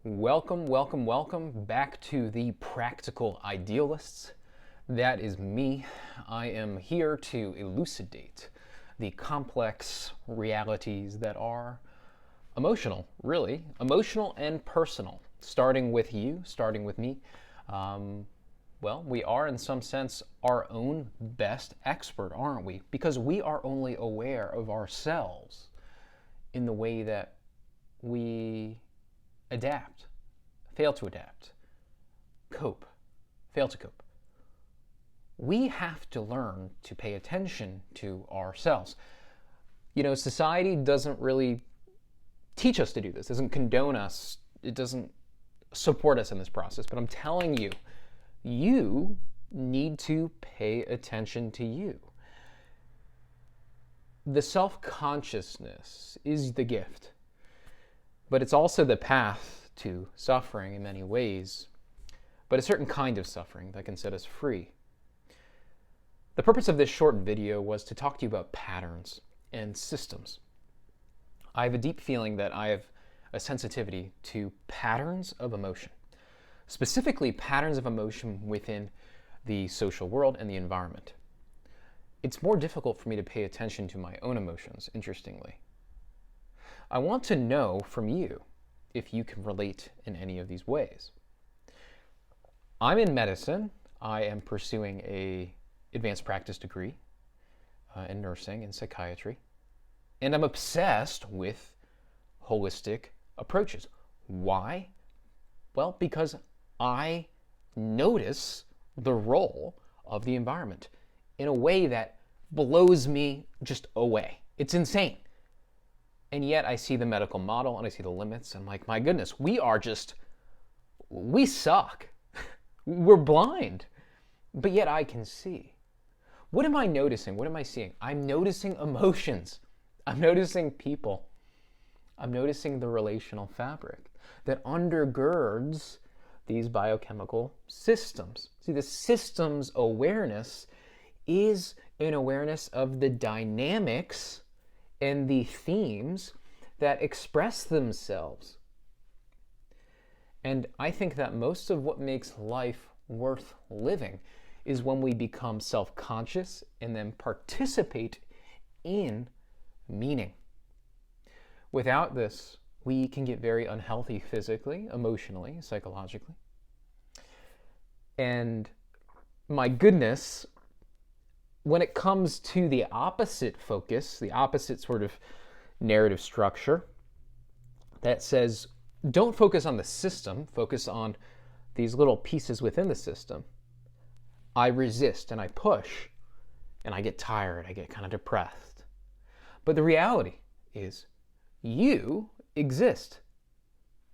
Welcome, welcome, welcome back to the Practical Idealists. That is me. I am here to elucidate the complex realities that are emotional, really. Emotional and personal. Starting with you, starting with me. Well, we are in some sense our own best expert, aren't we? Because we are only aware of ourselves in the way that we adapt, fail to adapt, cope, fail to cope. We have to learn to pay attention to ourselves. You know, society doesn't really teach us to do this, doesn't condone us, it doesn't support us in this process, but I'm telling you, you need to pay attention to you. The self-consciousness is the gift. But it's also the path to suffering in many ways, but a certain kind of suffering that can set us free. The purpose of this short video was to talk to you about patterns and systems. I have a deep feeling that I have a sensitivity to patterns of emotion, specifically patterns of emotion within the social world and the environment. It's more difficult for me to pay attention to my own emotions, interestingly. I want to know from you if you can relate in any of these ways. I'm in medicine. I am pursuing an advanced practice degree in nursing and psychiatry. And I'm obsessed with holistic approaches. Why? Well, because I notice the role of the environment in a way that blows me just away. It's insane. And yet I see the medical model and I see the limits and I'm like, my goodness, we suck. We're blind. But yet I can see. What am I noticing? What am I seeing? I'm noticing emotions. I'm noticing people. I'm noticing the relational fabric that undergirds these biochemical systems. See, the systems awareness is an awareness of the dynamics and the themes that express themselves. And I think that most of what makes life worth living is when we become self-conscious and then participate in meaning. Without this, we can get very unhealthy physically, emotionally, psychologically. And my goodness, when it comes to the opposite focus, the opposite sort of narrative structure that says, don't focus on the system, focus on these little pieces within the system, I resist and I push and I get tired, I get kind of depressed. But the reality is you exist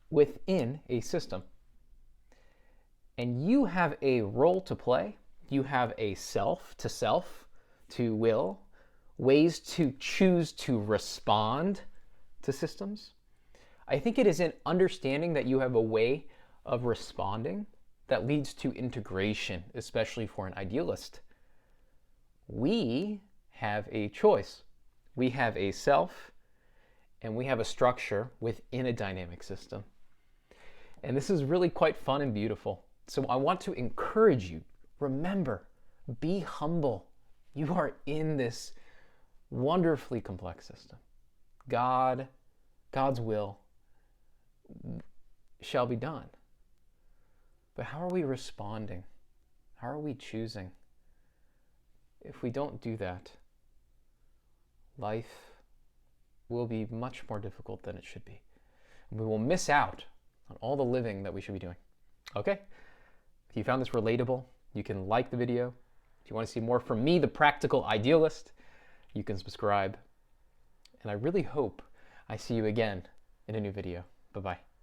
within a system. And you have a role to play. You have a self, to will, ways to choose to respond to systems. I think it is in understanding that you have a way of responding that leads to integration, especially for an idealist. We have a choice. We have a self, and we have a structure within a dynamic system. And this is really quite fun and beautiful. So I want to encourage you, remember, be humble. You are in this wonderfully complex system. God's will shall be done. But how are we responding? How are we choosing? If we don't do that, life will be much more difficult than it should be. And we will miss out on all the living that we should be doing. Okay? If you found this relatable, you can like the video. If you want to see more from me, the Practical Idealist, you can subscribe. And I really hope I see you again in a new video. Bye-bye.